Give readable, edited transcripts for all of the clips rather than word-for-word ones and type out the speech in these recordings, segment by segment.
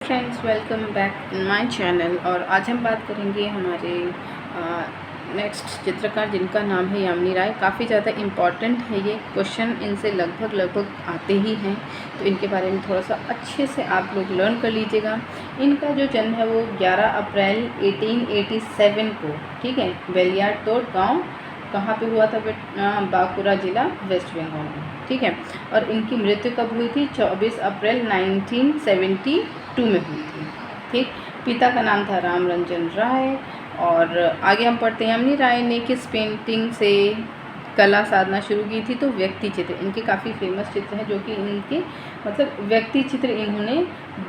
Friends, welcome back in my channel. और आज हम बात करेंगे हमारे नेक्स्ट चित्रकार जिनका नाम है यामिनी राय। काफ़ी ज़्यादा इम्पॉर्टेंट है ये क्वेश्चन, इनसे लगभग आते ही हैं, तो इनके बारे में थोड़ा सा अच्छे से आप लोग लर्न कर लीजिएगा। इनका जो जन्म है वो 11 अप्रैल 1887 को, ठीक है, बेलियाटोट गांव, कहाँ पे हुआ था? बांकुरा जिला, वेस्ट बंगाल में, ठीक है। और इनकी मृत्यु कब हुई थी? 24 अप्रैल 1972 में हुई थी, ठीक। पिता का नाम था राम रंजन राय। और आगे हम पढ़ते हैं, यामिनी राय ने किस पेंटिंग से कला साधना शुरू की थी? तो व्यक्ति चित्र। इनके काफ़ी फेमस चित्र हैं जो कि इनके मतलब व्यक्ति चित्र इन्होंने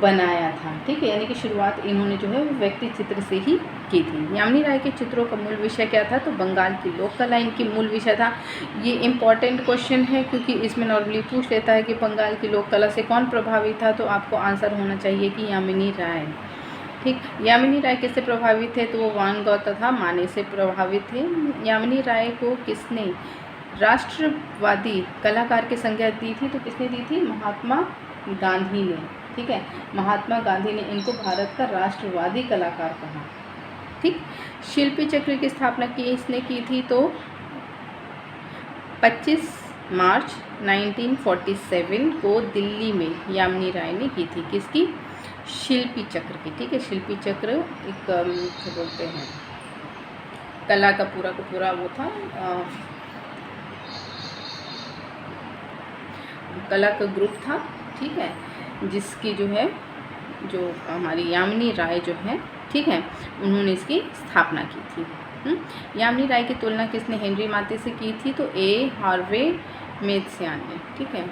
बनाया था, ठीक है। यानी कि शुरुआत इन्होंने जो है वो व्यक्ति चित्र से ही की थी। यामिनी राय के चित्रों का मूल विषय क्या था? तो बंगाल की लोक कला इनकी मूल विषय था। ये इम्पॉर्टेंट क्वेश्चन है क्योंकि इसमें नॉर्मली पूछ लेता है कि बंगाल की लोक कला से कौन प्रभावित था, तो आपको आंसर होना चाहिए कि यामिनी राय, ठीक। यामिनी राय किससे प्रभावित थे? तो वो वान गॉग तथा माने से प्रभावित थे। यामिनी राय को किसने राष्ट्रवादी कलाकार की संज्ञा दी थी? तो किसने दी थी? महात्मा गांधी ने, ठीक है। महात्मा गांधी ने इनको भारत का राष्ट्रवादी कलाकार कहा, ठीक। शिल्पी चक्र की स्थापना किसने की थी? तो 25 मार्च 1947 को दिल्ली में यामिनी राय ने की थी। किसकी? शिल्पी चक्र की, ठीक है। शिल्पी चक्र एक क्या बोलते हैं, कला का पूरा वो था, कला का ग्रुप था, ठीक है, जिसकी जो है जो हमारी यामिनी राय जो है, ठीक है, उन्होंने इसकी स्थापना की थी। यामिनी राय की तुलना किसने हेनरी माते से की थी? तो ए हार्वे मेथ्सियान ने, ठीक है।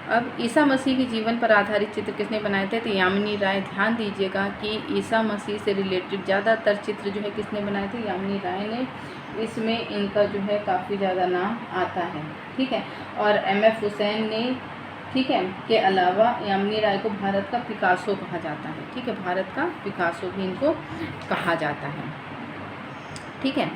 अब ईसा मसीह के जीवन पर आधारित चित्र किसने बनाए थे? तो यामिनी राय। ध्यान दीजिएगा कि ईसा मसीह से रिलेटेड ज़्यादातर चित्र जो है किसने बनाए थे? यामिनी राय ने। इसमें इनका जो है काफ़ी ज़्यादा नाम आता है, ठीक है। और एम.एफ. हुसैन ने, ठीक है, के अलावा यामिनी राय को भारत का पिकासो कहा जाता है, ठीक है। भारत का पिकासो भी इनको कहा जाता है, ठीक है।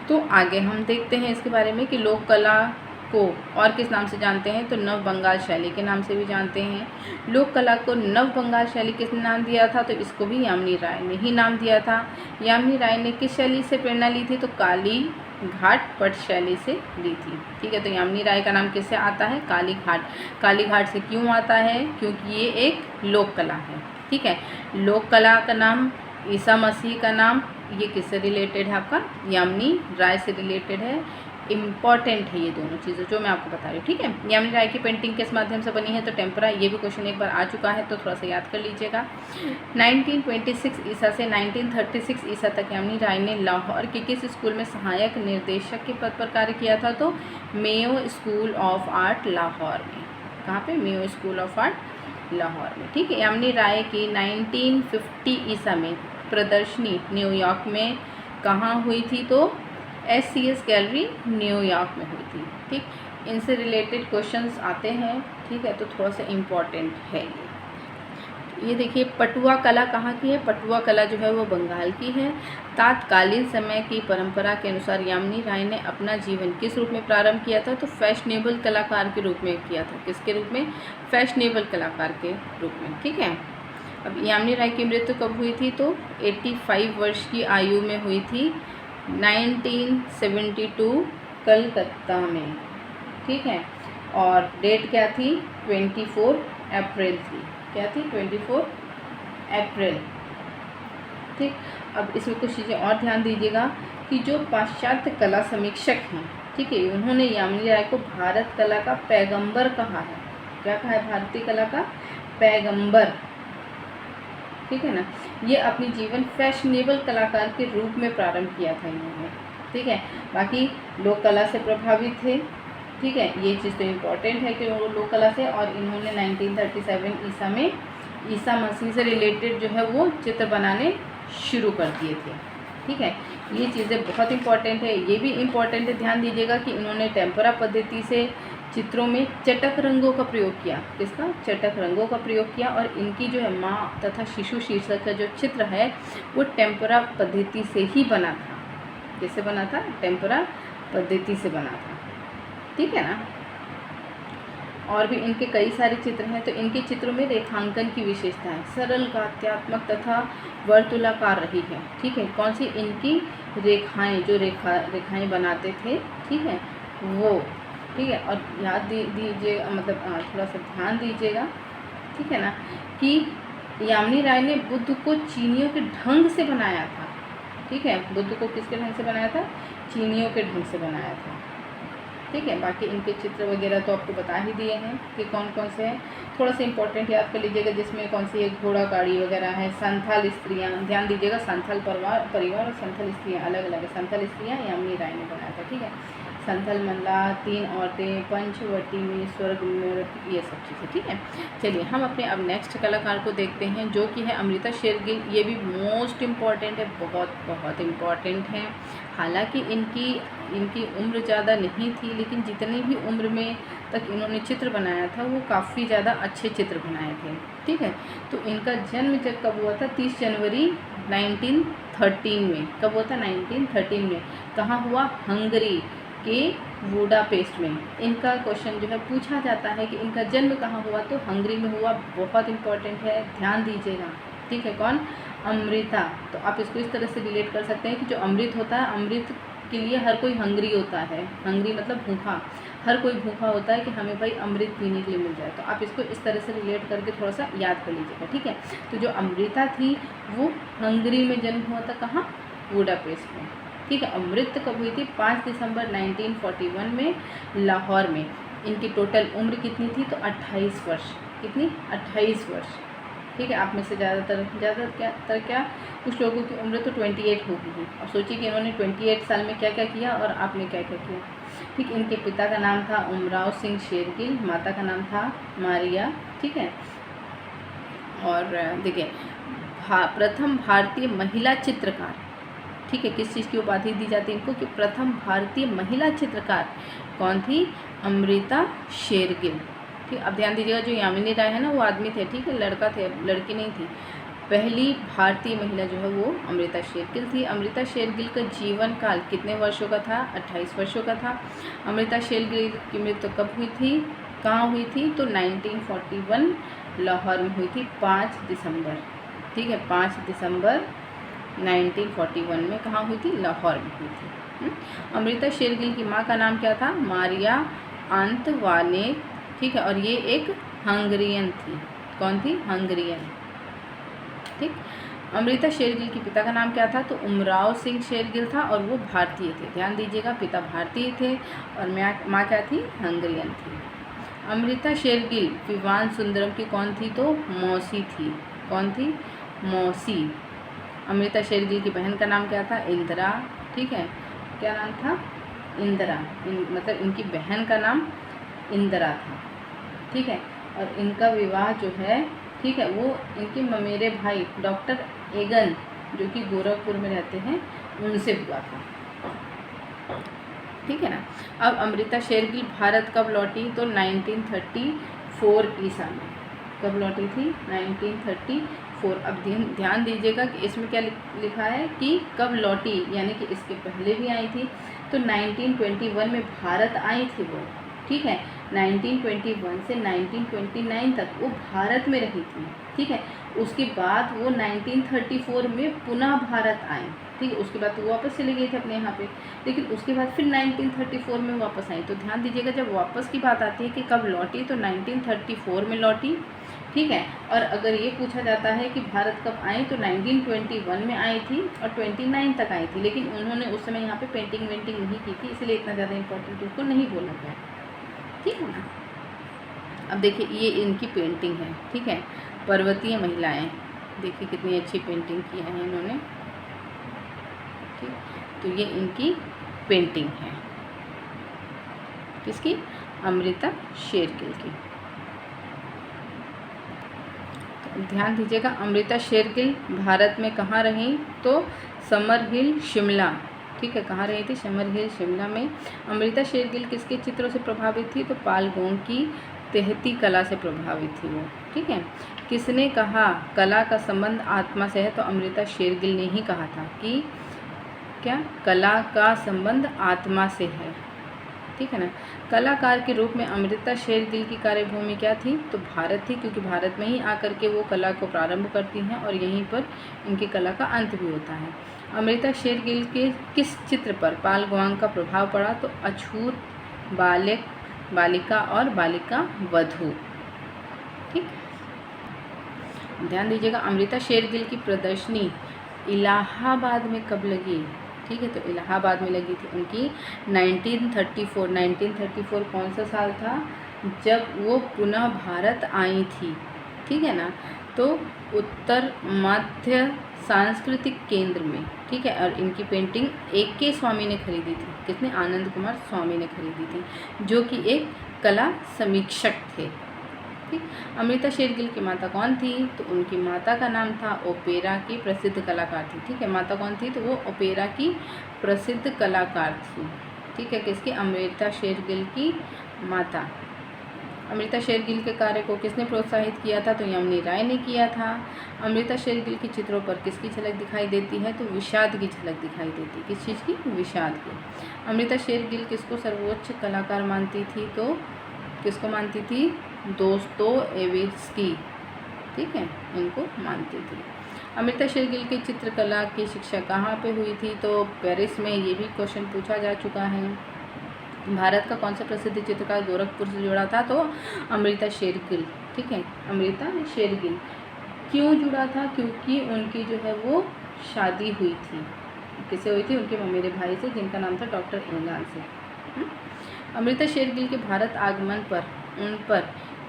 तो आगे हम देखते हैं इसके बारे में कि लोक कला को और किस नाम से जानते हैं? तो नव बंगाल शैली के नाम से भी जानते हैं। लोक कला को नव बंगाल शैली किसने नाम दिया था? तो इसको भी यामिनी राय ने ही नाम दिया था। यामिनी राय ने किस शैली से प्रेरणा ली थी? तो काली घाट पट शैली से ली थी, ठीक है। तो यामिनी राय का नाम किससे आता है? काली घाट। काली घाट से क्यों आता है? क्योंकि ये एक लोक कला है, ठीक है। लोक कला का नाम, ईसा मसीह का नाम, ये किससे रिलेटेड है? आपका यामिनी राय से रिलेटेड है। इम्पॉर्टेंट है ये दोनों चीज़ें जो मैं आपको बता रही हूँ, ठीक है। यामिनी राय की पेंटिंग किस माध्यम से बनी है? तो टेम्परा। ये भी क्वेश्चन एक बार आ चुका है, तो थोड़ा सा याद कर लीजिएगा। 1926 ईसा से 1936 ईसा तक यामिनी राय ने लाहौर के किस स्कूल में सहायक निर्देशक के पद पर कार्य किया था? तो Mayo school of art Lahore में। कहाँ पे? Mayo school of art Lahore में, ठीक है। यामिनी राय की 1950 ईसा में प्रदर्शनी न्यूयॉर्क में कहाँ हुई थी? तो SCS गैलरी न्यूयॉर्क में हुई थी, ठीक। इनसे रिलेटेड क्वेश्चंस आते हैं, ठीक है, तो थोड़ा सा इम्पॉर्टेंट है ये देखिए, पटुआ कला कहाँ की है? पटुआ कला जो है वो बंगाल की है। तात्कालीन समय की परंपरा के अनुसार यामिनी राय ने अपना जीवन किस रूप में प्रारंभ किया था? तो फैशनेबल कलाकार के रूप में किया था। किसके रूप में? फैशनेबल कलाकार के रूप में, ठीक है। अब यामिनी राय की मृत्यु कब हुई थी? तो 85 वर्ष की आयु में हुई थी, 1972 कलकत्ता में, ठीक है। और डेट क्या थी? 24 अप्रैल थी। क्या थी? 24 अप्रैल, ठीक। अब इसमें कुछ चीज़ें और ध्यान दीजिएगा कि जो पाश्चात्य कला समीक्षक हैं, ठीक है, उन्होंने यामिनी राय को भारत कला का पैगंबर कहा है। क्या कहा है? भारतीय कला का पैगंबर, ठीक है ना। ये अपनी जीवन फैशनेबल कलाकार के रूप में प्रारंभ किया था इन्होंने, ठीक है। बाकी लोक कला से प्रभावित थे, ठीक है, ये चीज़ तो इम्पॉर्टेंट है कि वो लोक कला से। और इन्होंने 1937 ईसा में ईसा मसीह से रिलेटेड जो है वो चित्र बनाने शुरू कर दिए थे, ठीक है। ये चीज़ें बहुत इम्पॉर्टेंट है। ये भी इम्पॉर्टेंट है, ध्यान दीजिएगा कि इन्होंने टेम्परा पद्धति से चित्रों में चटक रंगों का प्रयोग किया। किसका? चटक रंगों का प्रयोग किया। और इनकी जो है माँ तथा शिशु शीर्षक का जो चित्र है वो टेम्परा पद्धति से ही बना था। किससे बना था? टेम्परा पद्धति से बना था, ठीक है ना। और भी इनके कई सारे चित्र हैं। तो इनके चित्रों में रेखांकन की विशेषता है, सरल, कात्यात्मक तथा वर्तुलाकार रही है। ठीक है, कौन सी? इनकी रेखाएं, जो रेखाएं बनाते थे, ठीक है, वो, ठीक है। और याद दीजिएगा, मतलब थोड़ा सा ध्यान दीजिएगा, ठीक है ना, कि यामिनी राय ने बुद्ध को चीनियों के ढंग से बनाया था। ठीक है, बुद्ध को किसके ढंग से बनाया था? चीनियों के ढंग से बनाया था। ठीक है, बाकी इनके चित्र वगैरह तो आपको बता ही दिए हैं कि कौन कौन से हैं। थोड़ा सा इंपॉर्टेंट याद कर लीजिएगा, जिसमें कौन सी एक घोड़ा गाड़ी वगैरह है। संथाल स्त्रियाँ, ध्यान दीजिएगा, संथाल परिवार और संथाल स्त्रियाँ अलग अलग है। संथाल स्त्रियाँ यामिनी राय ने बनाया था। ठीक है, संथल मल्ला, 3 औरतें, पंचवटी में स्वर्ग में, ये सब चीज़ें। ठीक है, चलिए हम अपने अब नेक्स्ट कलाकार को देखते हैं, जो कि है अमृता शेरगिल। ये भी मोस्ट इम्पॉर्टेंट है, बहुत बहुत इम्पॉर्टेंट है। हालांकि इनकी उम्र ज़्यादा नहीं थी, लेकिन जितनी भी उम्र में तक इन्होंने चित्र बनाया था वो काफ़ी ज़्यादा अच्छे चित्र बनाए थे। ठीक है, तो इनका जन्म जब कब हुआ था? 30 जनवरी 1913 में। कब हुआ था? 1913 में। कहाँ हुआ? हंगरी के बुडापेस्ट में। इनका क्वेश्चन जो है पूछा जाता है कि इनका जन्म कहाँ हुआ, तो हंगरी में हुआ। बहुत इंपॉर्टेंट है, ध्यान दीजिएगा। ठीक है, कौन? अमृता। तो आप इसको इस तरह से रिलेट कर सकते हैं कि जो अमृत होता है, अमृत के लिए हर कोई हंगरी होता है। हंगरी मतलब भूखा, हर कोई भूखा होता है कि हमें भाई अमृत पीने के लिए मिल जाए। तो आप इसको इस तरह से रिलेट करके थोड़ा सा याद कर लीजिएगा। ठीक है, तो जो अमृता थी वो हंगरी में जन्म हुआ था। कहाँ? बुडापेस्ट में। ठीक है, अमृत कब हुई थी? 5 दिसंबर 1941 में, लाहौर में। इनकी टोटल उम्र कितनी थी? तो 28 वर्ष। कितनी? 28 वर्ष। ठीक है, आप में से ज़्यादातर क्या कुछ लोगों की उम्र तो 28 हो गई। अब सोचिए कि इन्होंने 28 साल में क्या क्या किया और आपने क्या क्या किया। ठीक, इनके पिता का नाम था उमराव सिंह शेरगिल, माता का नाम था मारिया। ठीक है, और देखिए प्रथम भारतीय महिला चित्रकार। ठीक है, किस चीज़ की उपाधि दी जाती है इनको? कि प्रथम भारतीय महिला चित्रकार कौन थी? अमृता शेरगिल। ठीक, अब ध्यान दीजिएगा, जो यामिनी राय है ना वो आदमी थे। ठीक है, लड़का थे, लड़की नहीं थी। पहली भारतीय महिला जो है वो अमृता शेरगिल थी। अमृता शेरगिल का जीवन काल कितने वर्षों का था? 28 वर्षों का था। अमृता शेरगिल की मृत्यु कब हुई थी? कहाँ हुई थी? तो 1941 लाहौर में हुई थी, 5 दिसंबर। ठीक है, 5 दिसंबर 1941 में कहाँ हुई थी? लाहौर में हुई थी। अमृता शेरगिल की माँ का नाम क्या था? मारिया आंतवाने। ठीक है, और ये एक हंगरियन थी। कौन थी? हंगरियन। ठीक, अमृता शेरगिल के पिता का नाम क्या था? तो उमराव सिंह शेरगिल था, और वो भारतीय थे। ध्यान दीजिएगा, पिता भारतीय थे और माँ क्या थी? हंगरियन थी। अमृता शेरगिल विवान सुंदरम की कौन थी? तो मौसी थी। कौन थी? मौसी। अमृता शेरगिल की बहन का नाम क्या था? इंदिरा। ठीक है, क्या नाम था? इंदिरा। मतलब इनकी बहन का नाम इंदिरा था। ठीक है, और इनका विवाह जो है, ठीक है, वो इनके ममेरे भाई डॉक्टर एगन, जो कि गोरखपुर में रहते हैं, उनसे हुआ था। ठीक है ना। अब अमृता शेरगिल भारत कब लौटी? तो 1934 ईसा में। कब लौटी थी? 1934। अब ध्यान दीजिएगा कि इसमें क्या लिखा है कि कब लौटी, यानी कि इसके पहले भी आई थी। तो 1921 में भारत आई थी वो। ठीक है, 1921 से 1929 तक वो भारत में रही थी। ठीक है, उसके बाद वो 1934 में पुनः भारत आए। ठीक है, उसके बाद तो वो वापस चले गए थे अपने यहाँ पे, लेकिन उसके बाद फिर 1934 में वापस आई। तो ध्यान दीजिएगा, जब वापस की बात आती है कि कब लौटी, तो 1934 में लौटी। ठीक है, और अगर ये पूछा जाता है कि भारत कब आई, तो 1921 में आई थी और 29 तक आई थी। लेकिन उन्होंने उस समय यहाँ पे पेंटिंग वेंटिंग नहीं की थी, इसलिए इतना ज़्यादा इंपॉर्टेंट उसको नहीं बोला गया। ठीक है ना। अब देखिए, ये इनकी पेंटिंग है। ठीक है, पर्वतीय महिलाएं। देखिए कितनी अच्छी पेंटिंग की है इन्होंने। ठीक, तो ये इनकी पेंटिंग है। किसकी? अमृता शेरगिल की। तो ध्यान दीजिएगा, अमृता शेरगिल भारत में कहाँ रही? तो समर हिल, शिमला। ठीक है, कहाँ रही थी? समर हिल, शिमला में। अमृता शेरगिल किसके चित्रों से प्रभावित थी? तो पाल गोंग की तेहती कला से प्रभावित थी वो। ठीक है, किसने कहा कला का संबंध आत्मा से है? तो अमृता शेरगिल ने ही कहा था कि क्या? कला का संबंध आत्मा से है। ठीक है ना। कलाकार के रूप में अमृता शेरगिल की कार्यभूमि क्या थी? तो भारत थी, क्योंकि भारत में ही आकर के वो कला को प्रारंभ करती हैं और यहीं पर इनकी कला का अंत भी होता है। अमृता शेरगिल के किस चित्र पर पाल गुआंग का प्रभाव पड़ा? तो अछूत, बालिका और बालिका वधू। ठीक, ध्यान दीजिएगा। अमृता शेरगिल की प्रदर्शनी इलाहाबाद में कब लगी? ठीक है, तो इलाहाबाद में लगी थी उनकी 1934 कौन सा साल था? जब वो पुनः भारत आई थी। ठीक है ना। तो उत्तर मध्य सांस्कृतिक केंद्र में, ठीक है। और इनकी पेंटिंग AK स्वामी ने खरीदी थी। किसने? आनंद कुमार स्वामी ने खरीदी थी, जो कि एक कला समीक्षक थे। ठीक। अमृता शेरगिल की माता कौन थी? तो उनकी माता का नाम था, ओपेरा की प्रसिद्ध कलाकार थी। ठीक है, माता कौन थी? तो वो ओपेरा की प्रसिद्ध कलाकार थी। ठीक है, किसकी? अमृता शेरगिल की माता। अमृता शेरगिल के कार्य को किसने प्रोत्साहित किया था? तो यामिनी राय ने किया था। अमृता शेरगिल के चित्रों पर किसकी झलक दिखाई देती है? तो विषाद की झलक दिखाई देती है। किस चीज़ की? विषाद की। अमृता शेरगिल किसको सर्वोच्च कलाकार मानती थी? तो किसको मानती थी? दोस्तोयेव्स्की, ठीक है, इनको मानती थी। अमृता शेरगिल की चित्रकला की शिक्षा कहाँ पे हुई थी? तो पेरिस में। ये भी क्वेश्चन पूछा जा चुका है। भारत का कौन सा प्रसिद्ध चित्रकार गोरखपुर से जुड़ा था? तो अमृता शेरगिल। ठीक है, अमृता शेरगिल। क्यों जुड़ा था? क्योंकि उनकी जो है वो शादी हुई थी। किससे हुई थी? उनके ममेरे भाई से, जिनका नाम था डॉक्टर इंगान से। अमृता शेरगिल के भारत आगमन पर उन पर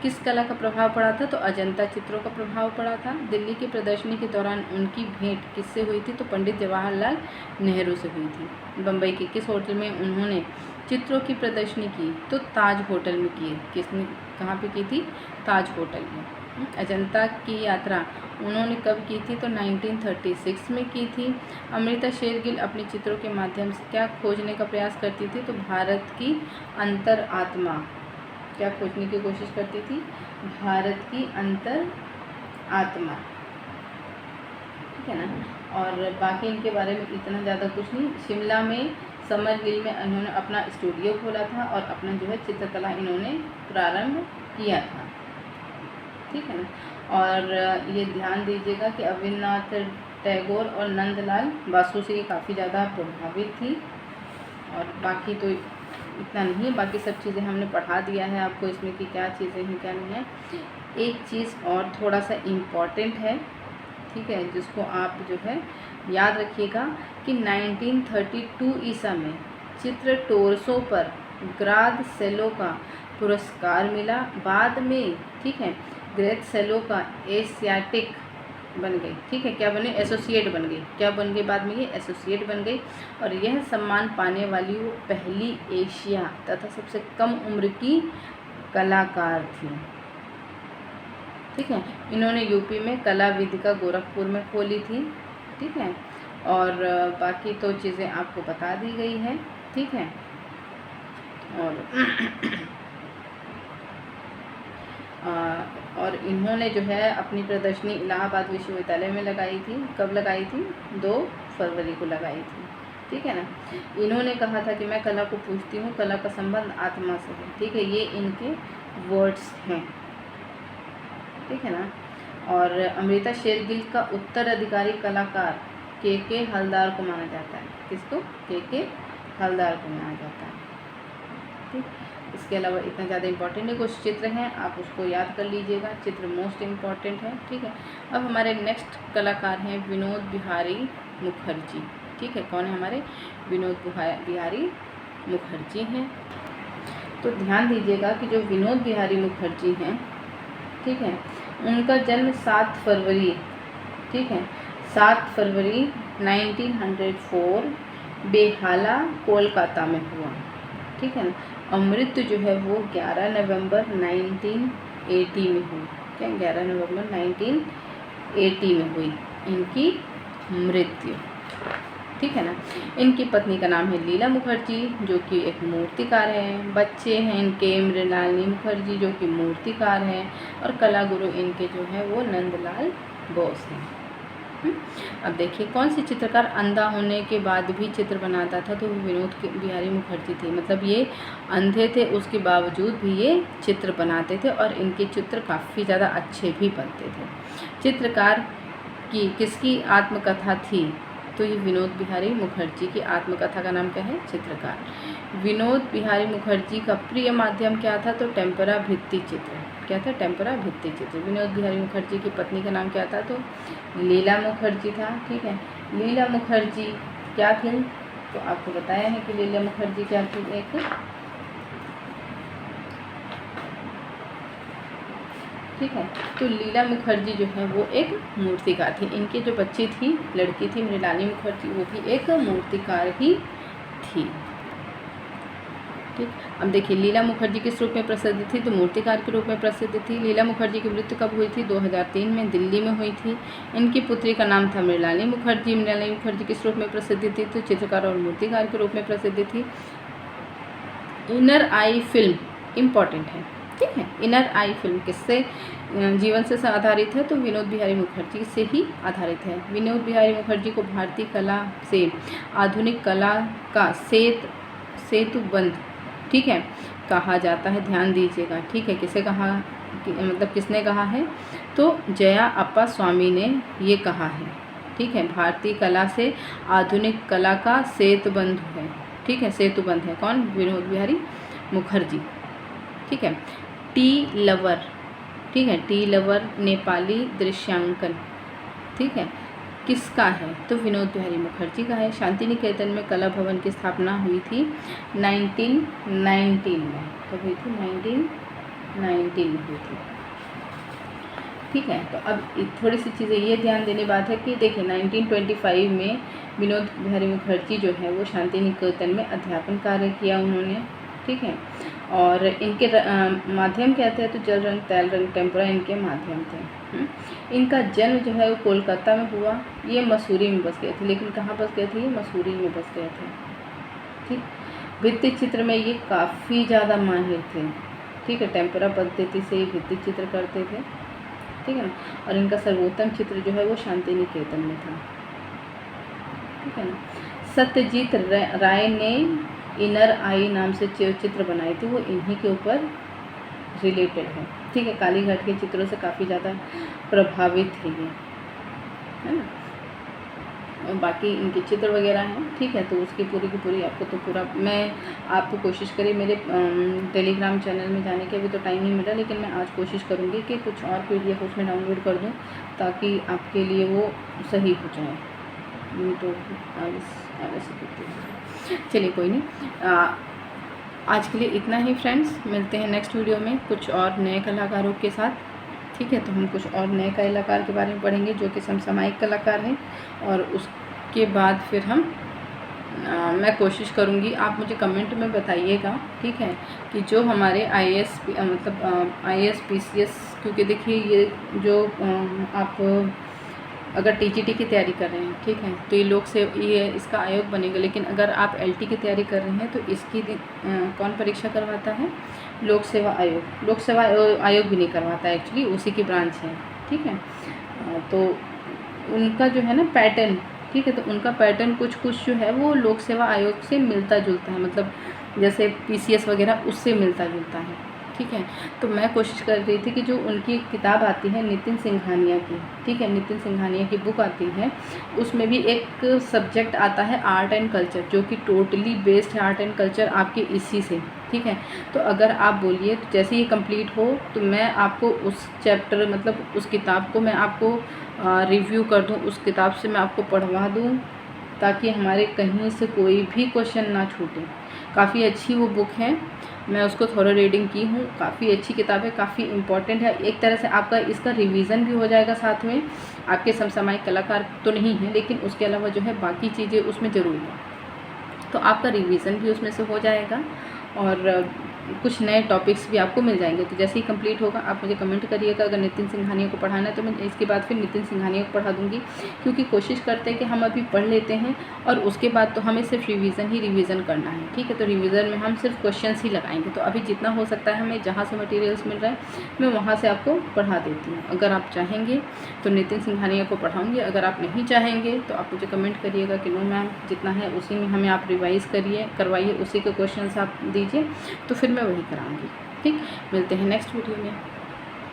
किस कला का प्रभाव पड़ा था? तो अजंता चित्रों का प्रभाव पड़ा था। दिल्ली की प्रदर्शनी के दौरान उनकी भेंट किससे हुई थी? तो पंडित जवाहरलाल नेहरू से हुई थी। बम्बई के किस होटल में उन्होंने चित्रों की प्रदर्शनी की? तो ताज होटल में की। किसने, कहाँ पे की थी? ताज होटल में। अजंता की यात्रा उन्होंने कब की थी? तो 1936 में की थी। अमृता शेरगिल अपने चित्रों के माध्यम से क्या खोजने का प्रयास करती थी? तो भारत की अंतर आत्मा। क्या खोजने की कोशिश करती थी? भारत की अंतर आत्मा। ठीक है ना। और बाकी इनके बारे में इतना ज़्यादा कुछ नहीं। शिमला में समर हिल में इन्होंने अपना स्टूडियो खोला था और अपना जो है चित्रकला इन्होंने प्रारंभ किया था। ठीक है ना। और ये ध्यान दीजिएगा कि अविनाथ टैगोर और नंदलाल बासु से ये काफ़ी ज़्यादा प्रभावित थी। और बाकी तो इतना नहीं है, बाकी सब चीज़ें हमने पढ़ा दिया है आपको इसमें कि क्या चीज़ें हैं क्या नहीं है। एक चीज़ और थोड़ा सा इम्पॉर्टेंट है, ठीक है, जिसको आप जो है याद रखिएगा कि 1932 ईसा में चित्र टोरसो पर ग्राद सेलो का पुरस्कार मिला। बाद में, ठीक है, ग्रेथ सेलो का एशियाटिक बन गई। ठीक है, क्या बने? एसोसिएट बन गई। क्या बन गई बाद में? ये एसोसिएट बन गई। और यह सम्मान पाने वाली वो पहली एशिया तथा सबसे कम उम्र की कलाकार थी। ठीक है, इन्होंने यूपी में कला वेदिका गोरखपुर में खोली थी। ठीक है, और बाकी तो चीज़ें आपको बता दी गई है। ठीक है, और इन्होंने जो है अपनी प्रदर्शनी इलाहाबाद विश्वविद्यालय में लगाई थी। कब लगाई थी? 2 फरवरी को लगाई थी। ठीक है ना। इन्होंने कहा था कि मैं कला को पूजती हूँ, कला का संबंध आत्मा से है। ठीक है, ये इनके वर्ड्स हैं। ठीक है ना। और अमृता शेरगिल का उत्तराधिकारी कलाकार के हलदार को माना जाता है। किसको? के हलदार को माना जाता है। ठीक, इसके अलावा इतना ज़्यादा इम्पोर्टेंट नहीं, कुछ चित्र हैं आप उसको याद कर लीजिएगा। चित्र मोस्ट इम्पॉर्टेंट है। ठीक है, अब हमारे नेक्स्ट कलाकार हैं विनोद बिहारी मुखर्जी। ठीक है, कौन है हमारे? विनोद बिहारी मुखर्जी हैं। तो ध्यान दीजिएगा कि जो विनोद बिहारी मुखर्जी हैं, ठीक है, उनका जन्म 7 फरवरी, ठीक है, 7 फरवरी 1904 बेहाला कोलकाता में हुआ। ठीक है ना। और मृत्यु जो है वो 11 नवंबर 1980 में हुई। क्या? 11 नवंबर 1980 में हुई इनकी मृत्यु। ठीक है ना। इनकी पत्नी का नाम है लीला मुखर्जी, जो कि एक मूर्तिकार हैं। बच्चे हैं इनके मृणालिनी मुखर्जी, जो कि मूर्तिकार हैं। और कला गुरु इनके जो है वो नंदलाल बोस हैं। अब देखिए कौन सी चित्रकार अंधा होने के बाद भी चित्र बनाता था, तो वो विनोद बिहारी मुखर्जी थे। मतलब ये अंधे थे, उसके बावजूद भी ये चित्र बनाते थे और इनके चित्र काफ़ी ज़्यादा अच्छे भी बनते थे। चित्रकार की किसकी आत्मकथा थी, तो ये विनोद बिहारी मुखर्जी की आत्मकथा का नाम क्या है, चित्रकार। विनोद बिहारी मुखर्जी का प्रिय माध्यम क्या था, तो टेम्परा भित्ति चित्र। क्या था, टेम्परा भित्ति चित्र। विनोद बिहारी मुखर्जी की पत्नी का नाम क्या था, तो लीला मुखर्जी था। ठीक है, लीला मुखर्जी क्या थी, तो आपको बताया है कि लीला मुखर्जी क्या थी, एक ठीक है, तो लीला मुखर्जी जो है वो एक मूर्तिकार थी। इनकी जो बच्ची थी, लड़की थी मृणालिनी मुखर्जी, वो भी एक मूर्तिकार ही थी। ठीक, अब देखिए लीला मुखर्जी किस रूप में प्रसिद्ध थी, तो मूर्तिकार के रूप में प्रसिद्ध थी। लीला मुखर्जी की मृत्यु कब हुई थी, 2003 में दिल्ली में हुई थी। इनकी पुत्री का नाम था मृणालिनी मुखर्जी। मृणालिनी मुखर्जी किस रूप में प्रसिद्ध थी, तो चित्रकार और मूर्तिकार के रूप में प्रसिद्ध थी। इनर आई फिल्म इम्पॉर्टेंट है, ठीक है। इनर आई फिल्म किससे जीवन से आधारित है, तो विनोद बिहारी मुखर्जी से ही आधारित है। विनोद बिहारी मुखर्जी को भारतीय कला से आधुनिक कला का सेतुबंध, ठीक है, कहा जाता है। ध्यान दीजिएगा, ठीक है, किसे कहा, मतलब किसने कहा है, तो जया अप्पा स्वामी ने ये कहा है। ठीक है, भारतीय कला से आधुनिक कला का सेतुबंध है। ठीक है, सेतुबंध है कौन, विनोद बिहारी मुखर्जी। ठीक है, टी लवर, ठीक है, टी लवर नेपाली दृश्यांकन, ठीक है, किसका है, तो विनोद बिहारी मुखर्जी का है। शांति निकेतन में कला भवन की स्थापना हुई थी 1919 में, कब हुई थी, 1919 में हुई थी। ठीक है, तो अब थोड़ी सी चीज़ें ये ध्यान देने बात है कि देखिए 1925 में विनोद बिहारी मुखर्जी जो है वो शांति निकेतन में अध्यापन कार्य किया उन्होंने। ठीक है, और इनके माध्यम क्या थे, तो जल रंग, तैल रंग, टेम्परा इनके माध्यम थे। इनका जन्म जो है वो कोलकाता में हुआ। ये मसूरी में बस गए थे, लेकिन कहाँ बस गए थे, ये मसूरी में बस गए थे। ठीक, भित्ति चित्र में ये काफ़ी ज़्यादा माहिर थे। ठीक है, टेम्परा पद्धति से भित्ति चित्र करते थे। ठीक है ना, और इनका सर्वोत्तम चित्र जो है वो शांति निकेतन में था। ठीक है ना, सत्यजीत राय ने इनर आई नाम से चित्र बनाई थी, वो इन्हीं के ऊपर रिलेटेड है। ठीक है, कालीघाट के चित्रों से काफ़ी ज़्यादा प्रभावित थे ये, है ना, और बाकी इनके चित्र वगैरह हैं। ठीक है, तो उसकी पूरी की पूरी आपको, तो पूरा मैं आपको कोशिश करी मेरे टेलीग्राम चैनल में जाने के, अभी तो टाइम नहीं मिला, लेकिन मैं आज कोशिश करूँगी कि कुछ और PDF उसमें डाउनलोड कर दूँ ताकि आपके लिए वो सही हो जाए। तो आगे से चलिए, कोई नहीं, आज के लिए इतना ही फ्रेंड्स। मिलते हैं नेक्स्ट वीडियो में कुछ और नए कलाकारों के साथ। ठीक है, तो हम कुछ और नए कलाकार के बारे में पढ़ेंगे जो कि समसामयिक कलाकार हैं, और उसके बाद फिर हम मैं कोशिश करूँगी, आप मुझे कमेंट में बताइएगा, ठीक है, कि जो हमारे IAS मतलब IAS PCS, क्योंकि देखिए ये जो आप अगर TGT की तैयारी कर रहे हैं, ठीक है, तो ये लोक से ये इसका आयोग बनेगा। लेकिन अगर आप LT की तैयारी कर रहे हैं तो इसकी कौन परीक्षा करवाता है, लोक सेवा आयोग। लोक सेवा आयोग भी नहीं करवाता है, एक्चुअली उसी की ब्रांच है। ठीक है, तो उनका जो है ना पैटर्न, ठीक है, तो उनका पैटर्न कुछ जो है वो लोक सेवा आयोग से मिलता जुलता है, मतलब जैसे PCS वगैरह उससे मिलता जुलता है। ठीक है, तो मैं कोशिश कर रही थी कि जो उनकी किताब आती है नितिन सिंघानिया की, ठीक है, नितिन सिंघानिया की बुक आती है, उसमें भी एक सब्जेक्ट आता है आर्ट एंड कल्चर, जो कि टोटली बेस्ड है आर्ट एंड कल्चर आपके इसी से। ठीक है, तो अगर आप बोलिए तो जैसे ये कंप्लीट हो तो मैं आपको उस चैप्टर, मतलब उस किताब को मैं आपको रिव्यू कर दूँ, उस किताब से मैं आपको पढ़वा दूँ, ताकि हमारे कहीं से कोई भी क्वेश्चन ना छूटे। काफ़ी अच्छी वो बुक है, मैं उसको थोड़ा रीडिंग की हूँ, काफ़ी अच्छी किताब है, काफ़ी इम्पॉर्टेंट है। एक तरह से आपका इसका रिवीजन भी हो जाएगा, साथ में आपके समसामयिक कलाकार तो नहीं है, लेकिन उसके अलावा जो है बाकी चीज़ें उसमें ज़रूरी है, तो आपका रिवीजन भी उसमें से हो जाएगा। और कुछ नए टॉपिक्स भी आपको मिल जाएंगे। तो जैसे ही कंप्लीट होगा आप मुझे कमेंट करिएगा। अगर नितिन सिंघानिया को पढ़ाना है तो मैं इसके बाद फिर नितिन सिंघानिया को पढ़ा दूँगी, क्योंकि कोशिश करते हैं कि हम अभी पढ़ लेते हैं और उसके बाद तो हमें सिर्फ रिवीजन करना है, ठीक है। तो रिवीजन में हम सिर्फ क्वेश्चंस ही लगाएंगे। तो अभी जितना हो सकता है हमें जहाँ से मटेरियल्स मिल रहा है मैं वहाँ से आपको पढ़ा देती हूँ। अगर आप चाहेंगे तो नितिन सिंघानिया को पढ़ाऊँगी, अगर आप नहीं चाहेंगे तो आप मुझे कमेंट करिएगा कि नो मैम, जितना है उसी में हमें आप रिवाइज़ करवाइए, उसी के क्वेश्चन आप दीजिए, तो फिर मैं वही कराऊँगी। ठीक, मिलते हैं नेक्स्ट वीडियो में।